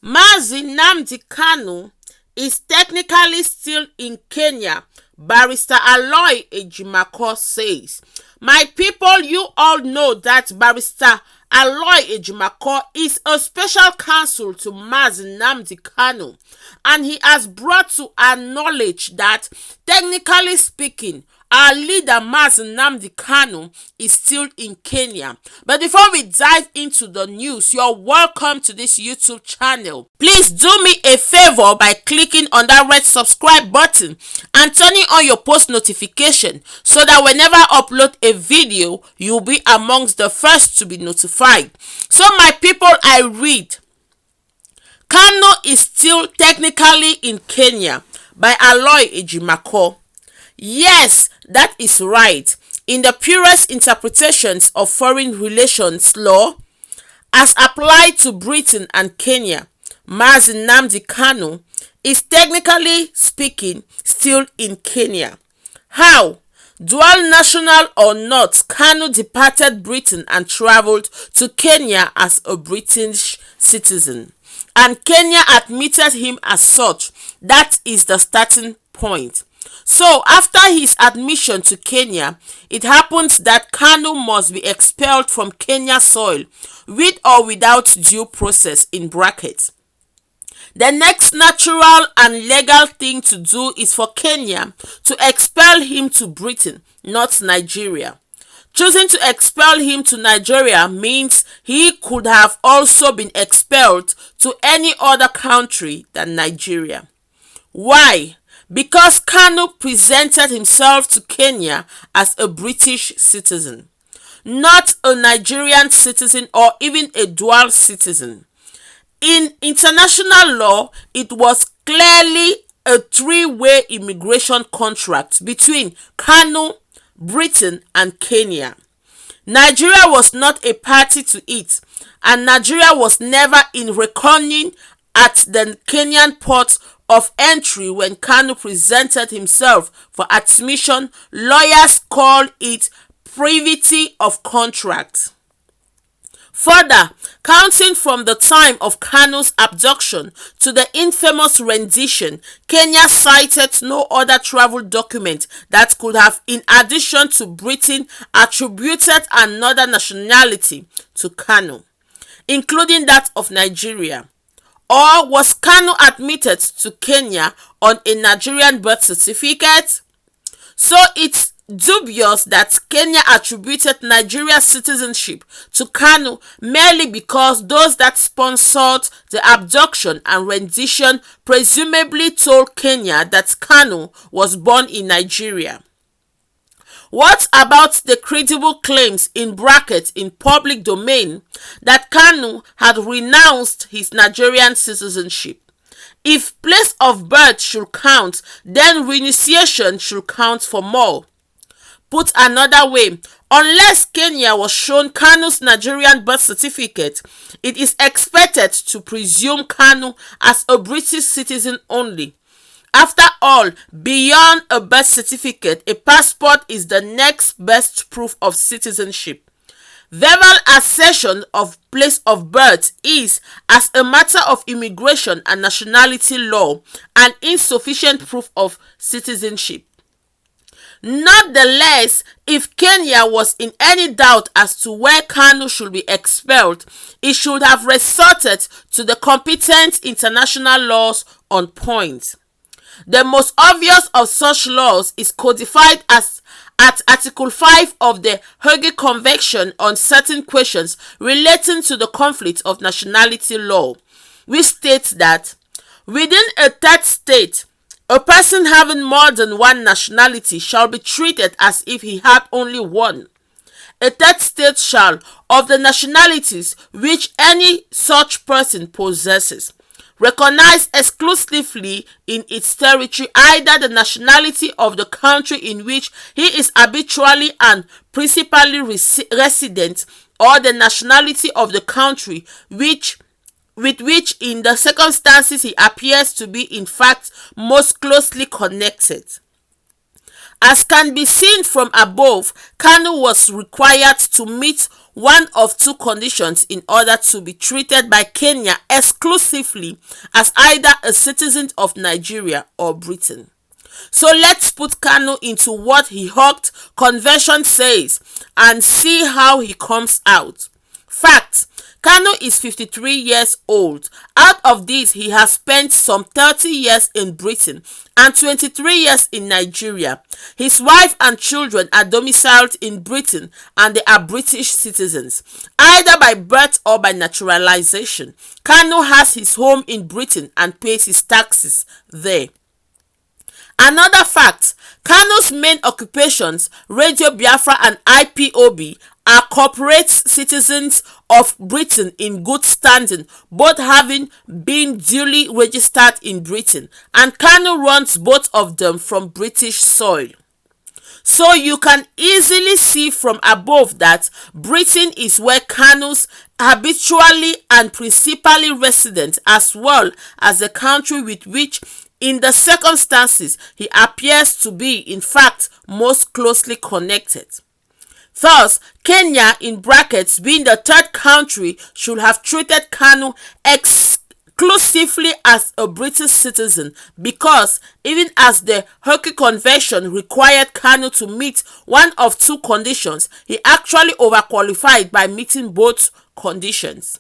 Mazi Nnamdi Kanu is technically still in Kenya, Barrister Aloy Ejimakor says. My people, you all know that Barrister Aloy Ejimakor is a special counsel to Mazi Nnamdi Kanu, and he has brought to our knowledge that, technically speaking, our leader Mazi Nnamdi Kanu is still in Kenya. But before we dive into the news, you're welcome to this YouTube channel. Please do me a favor by clicking on that red subscribe button and turning on your post notification so that whenever I upload a video, you'll be amongst the first to be notified. So my people, I read, Kanu is still technically in Kenya by Aloy Ejimakor. Yes, that is right. In the purest interpretations of foreign relations law, as applied to Britain and Kenya, Mazi Nnamdi Kanu is technically speaking still in Kenya. How? Dual national or not, Kanu departed Britain and travelled to Kenya as a British citizen, and Kenya admitted him as such. That is the starting point. So, after his admission to Kenya, it happens that Kanu must be expelled from Kenya soil with or without due process in brackets. The next natural and legal thing to do is for Kenya to expel him to Britain, not Nigeria. Choosing to expel him to Nigeria means he could have also been expelled to any other country than Nigeria. Why? Because Kanu presented himself to Kenya as a British citizen, not a Nigerian citizen or even a dual citizen. In international law, it was clearly a three-way immigration contract between Kanu, Britain, and Kenya. Nigeria was not a party to it, and Nigeria was never in reckoning at the Kenyan port of entry when Kanu presented himself for admission. Lawyers call it privity of contract. Further, counting from the time of Kanu's abduction to the infamous rendition, Kenya cited no other travel document that could have, in addition to Britain, attributed another nationality to Kanu, including that of Nigeria. Or was Kanu admitted to Kenya on a Nigerian birth certificate? So it's dubious that Kenya attributed Nigeria's citizenship to Kanu merely because those that sponsored the abduction and rendition presumably told Kenya that Kanu was born in Nigeria. What about the credible claims in brackets in public domain that Kanu had renounced his Nigerian citizenship? If place of birth should count, then renunciation should count for more. Put another way, unless Kenya was shown Kanu's Nigerian birth certificate, it is expected to presume Kanu as a British citizen only. After all, beyond a birth certificate, a passport is the next best proof of citizenship. Verbal assertion of place of birth is, as a matter of immigration and nationality law, an insufficient proof of citizenship. Nonetheless, if Kenya was in any doubt as to where Kanu should be expelled, it should have resorted to the competent international laws on point. The most obvious of such laws is codified as at Article 5 of the Hague Convention on certain questions relating to the conflict of nationality law, which states that within a third state, a person having more than one nationality shall be treated as if he had only one. A third state shall, of the nationalities which any such person possesses, recognize exclusively in its territory either the nationality of the country in which he is habitually and principally resident, or the nationality of the country with which in the circumstances he appears to be in fact most closely connected. As can be seen from above, Kanu was required to meet one of two conditions in order to be treated by Kenya exclusively as either a citizen of Nigeria or Britain. So let's put Kanu into what the Hague Convention says and see how he comes out. Fact: Kanu is 53 years old. Out of this, he has spent some 30 years in Britain and 23 years in Nigeria. His wife and children are domiciled in Britain and they are British citizens, either by birth or by naturalization. Kanu has his home in Britain and pays his taxes there. Another fact: Kanu's main occupations, Radio Biafra and IPOB, are corporate citizens of Britain in good standing, both having been duly registered in Britain, and Kanu runs both of them from British soil. So you can easily see from above that Britain is where Kanu's habitually and principally resident, as well as the country with which in the circumstances he appears to be in fact most closely connected. Thus, Kenya in brackets being the third country should have treated Kanu exclusively as a British citizen, because even as the Hague Convention required Kanu to meet one of two conditions, he actually overqualified by meeting both conditions.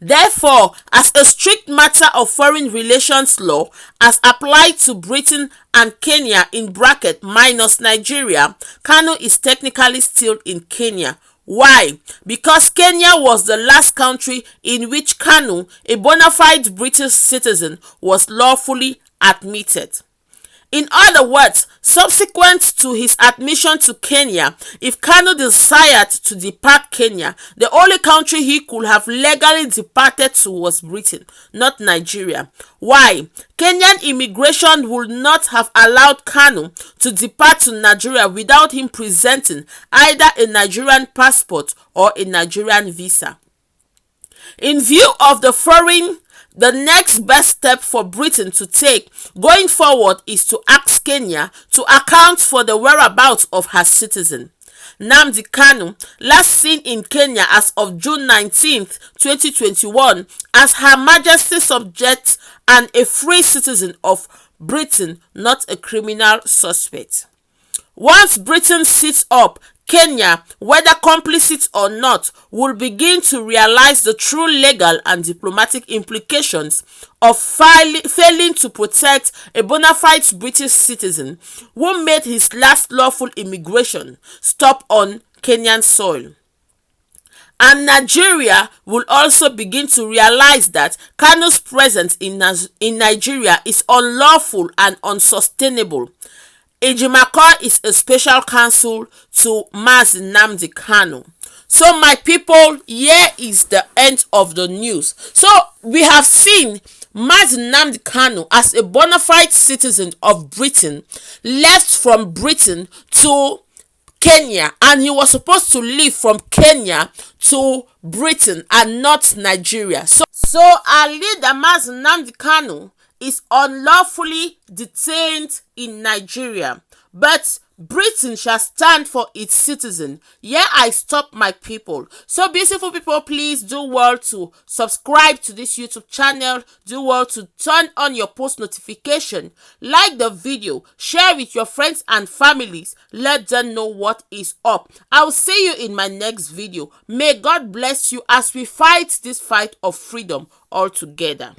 Therefore, as a strict matter of foreign relations law as applied to Britain and Kenya in bracket minus Nigeria, Kanu is technically still in Kenya. Why? Because Kenya was the last country in which Kanu, a bona fide British citizen, was lawfully admitted. In other words, subsequent to his admission to Kenya, if Kanu desired to depart Kenya, the only country he could have legally departed to was Britain, not Nigeria. Why? Kenyan immigration would not have allowed Kanu to depart to Nigeria without him presenting either a Nigerian passport or a Nigerian visa. In view of the next best step for Britain to take going forward is to ask Kenya to account for the whereabouts of her citizen. Nnamdi Kanu, last seen in Kenya as of June 19, 2021, as Her Majesty's subject and a free citizen of Britain, not a criminal suspect. Once Britain sits up, Kenya, whether complicit or not, will begin to realize the true legal and diplomatic implications of failing to protect a bona fide British citizen who made his last lawful immigration stop on Kenyan soil. And Nigeria will also begin to realize that Kanu's presence in Nigeria is unlawful and unsustainable. Ejimakor is a special counsel to Mazi Nnamdi Kanu. So my people, here is the end of the news. So we have seen Mazi Nnamdi Kanu, as a bona fide citizen of Britain, left from Britain to Kenya, and he was supposed to leave from Kenya to Britain and not Nigeria. So our leader Mazi Nnamdi Kanu is unlawfully detained in Nigeria, but Britain shall stand for its citizen. Here I stop, my people. So beautiful people, please do well to subscribe to this YouTube channel. Do well to turn on your post notification. Like the video, share with your friends and families. Let them know what is up. I will see you in my next video. May God bless you as we fight this fight of freedom all together.